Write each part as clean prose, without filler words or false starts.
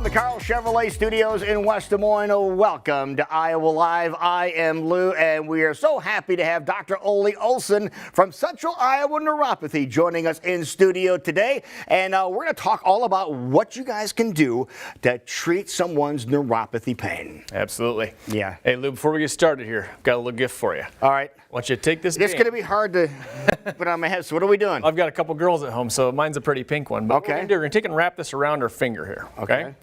the Carl Chevrolet Studios in West Des Moines. Welcome to Iowa Live. I am Lou, and we are so happy to have Dr. Ole Olson from Central Iowa Neuropathy joining us in studio today. And we're going to talk all about what you guys can do to treat someone's neuropathy pain. Absolutely. Yeah. Hey, Lou, before we get started here, I've got a little gift for you. All right. I want you to take this. It's going to be hard to put on my head. So what are we doing? I've got a couple girls at home, so mine's a pretty pink one. But Okay. what we're going to do, we're going to take and wrap this around our finger here. Okay.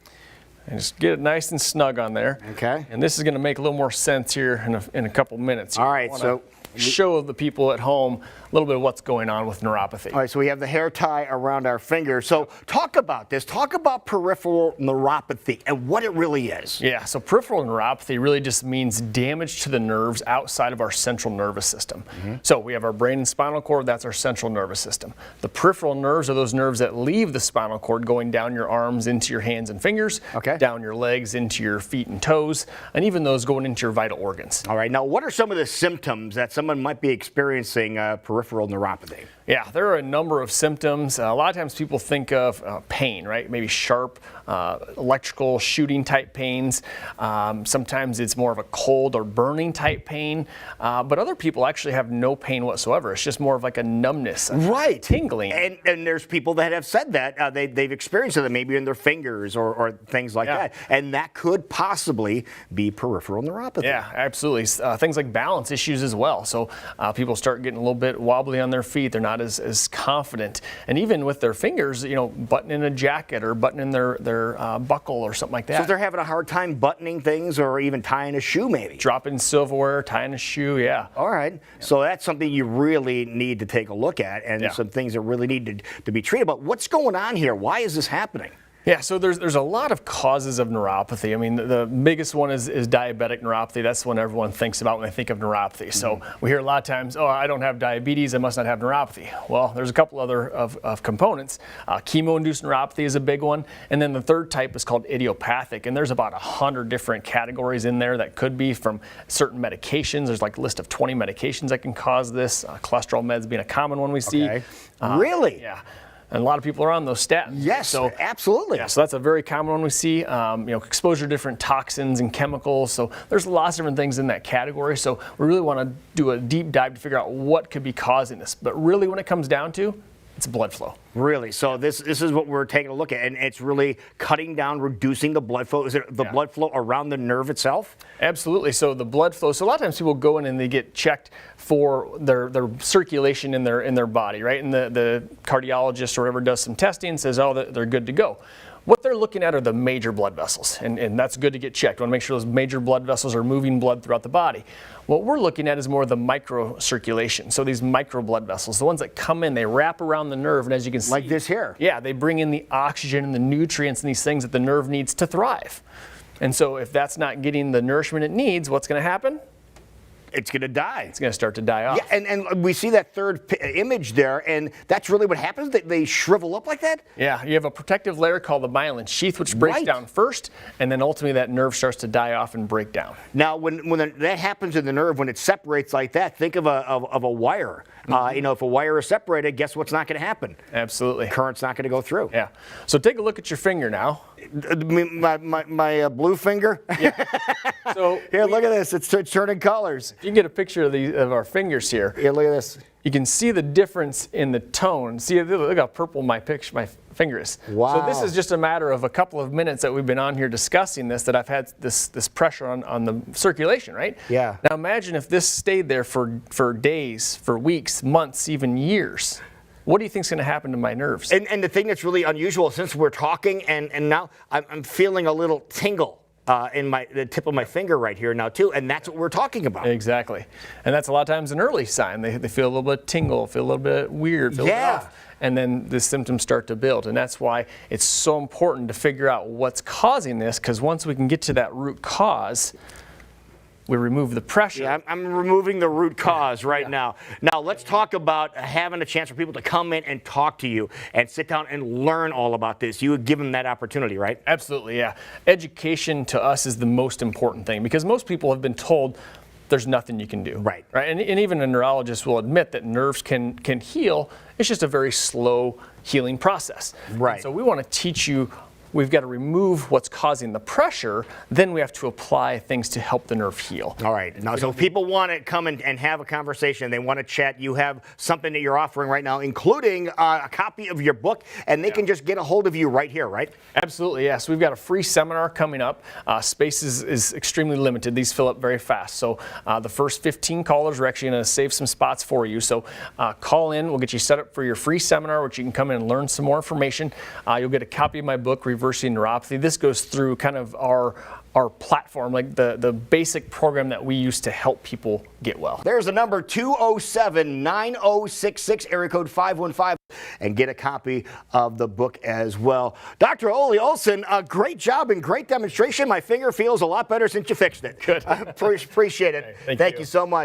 And just get it nice and snug on there. Okay. And this is going to make a little more sense here in a couple minutes. All right, so show the people at home a little bit of what's going on with neuropathy. All right, so we have the hair tie around our finger. So talk about this. Talk about peripheral neuropathy and what it really is. Yeah, so peripheral neuropathy really just means damage to the nerves outside of our central nervous system. So we have our brain and spinal cord, that's our central nervous system. The peripheral nerves are those nerves that leave the spinal cord going down your arms into your hands and fingers, down your legs into your feet and toes, and even those going into your vital organs. All right, now what are some of the symptoms that someone might be experiencing peripheral neuropathy? Yeah, there are a number of symptoms. A lot of times people think of pain, right? Maybe sharp, electrical shooting type pains. Sometimes it's more of a cold or burning type pain. But other people actually have no pain whatsoever. It's just more of like a numbness, right? Tingling. And there's people that have said that they've experienced it maybe in their fingers or things like that. And that could possibly be peripheral neuropathy. Yeah, absolutely. Things like balance issues as well. So people start getting a little bit wobbly on their feet. They're not as confident. And even with their fingers, you know, buttoning a jacket or buttoning their buckle or something like that. So they're having a hard time buttoning things or even tying a shoe maybe. Dropping silverware, tying a shoe, yeah. All right. Yeah. So that's something you really need to take a look at and some things that really need to be treated. But what's going on here? Why is this happening? Yeah, so there's a lot of causes of neuropathy. I mean, the biggest one is diabetic neuropathy. That's the one everyone thinks about when they think of neuropathy. So we hear a lot of times, oh, I don't have diabetes, I must not have neuropathy. Well, there's a couple other of components. Chemo-induced neuropathy is a big one. And then the third type is called idiopathic. And there's about 100 different categories in there that could be from certain medications. There's like a list of 20 medications that can cause this. Cholesterol meds being a common one we see. Okay. Really? Yeah. And a lot of people are on those statins. Yes, so, absolutely. Yeah, so that's a very common one we see. Exposure to different toxins and chemicals. So there's lots of different things in that category. So we really want to do a deep dive to figure out what could be causing this. But really, when it comes down to, it's blood flow. Really? So this is what we're taking a look at, and it's really cutting down, reducing the blood flow. Is it the blood flow around the nerve itself? Absolutely. So the blood flow. So a lot of times people go in and they get checked for their circulation in their body, right? And the cardiologist or whatever does some testing and says, oh, they're good to go. What they're looking at are the major blood vessels, and that's good to get checked. We want to make sure those major blood vessels are moving blood throughout the body. What we're looking at is more the microcirculation. So these micro blood vessels, the ones that come in, they wrap around the nerve, and as you can see, like this here. Yeah, they bring in the oxygen and the nutrients and these things that the nerve needs to thrive. And so if that's not getting the nourishment it needs, what's going to happen? It's going to die. It's going to start to die off. Yeah, and we see that third image there, and that's really what happens? They shrivel up like that? Yeah, you have a protective layer called the myelin sheath, which breaks down first, and then ultimately that nerve starts to die off and break down. Now, when that happens in the nerve, when it separates like that, think of a wire. If a wire is separated, guess what's not going to happen? Absolutely. Current's not going to go through. Yeah. So take a look at your finger now. My blue finger? Yeah. So here, look at this. It's turning colors. You can get a picture of our fingers here. Here, look at this. You can see the difference in the tone. See, look how purple my finger is. Wow. So this is just a matter of a couple of minutes that we've been on here discussing this, that I've had this pressure on the circulation, right? Yeah. Now imagine if this stayed there for days, for weeks, months, even years. What do you think is going to happen to my nerves? And the thing that's really unusual, since we're talking, and now I'm feeling a little tingle in the tip of my finger right here now too, and that's what we're talking about. Exactly. And that's a lot of times an early sign. They feel a little bit tingle, feel a little bit weird, feel a little off. And then the symptoms start to build. And that's why it's so important to figure out what's causing this, because once we can get to that root cause, we remove the pressure. Yeah, I'm removing the root cause right now. Now, let's talk about having a chance for people to come in and talk to you and sit down and learn all about this. You would give them that opportunity, right? Absolutely, yeah. Education to us is the most important thing, because most people have been told there's nothing you can do. Right. And even a neurologist will admit that nerves can heal. It's just a very slow healing process. Right. And so we want to teach you we've got to remove what's causing the pressure, then we have to apply things to help the nerve heal. All right. Now, so if people want to come and have a conversation, they want to chat, you have something that you're offering right now, including a copy of your book, and they can just get a hold of you right here, right? Absolutely, yes. We've got a free seminar coming up. Space is extremely limited. These fill up very fast. So the first 15 callers, we're actually going to save some spots for you. So call in. We'll get you set up for your free seminar, which you can come in and learn some more information. You'll get a copy of my book, Reversing Neuropathy. This goes through kind of our platform, like the basic program that we use to help people get well. There's the number 207-9066, area code 515, and get a copy of the book as well. Dr. Ole Olson, a great job and great demonstration. My finger feels a lot better since you fixed it. Good. Appreciate it. Hey, Thank you so much.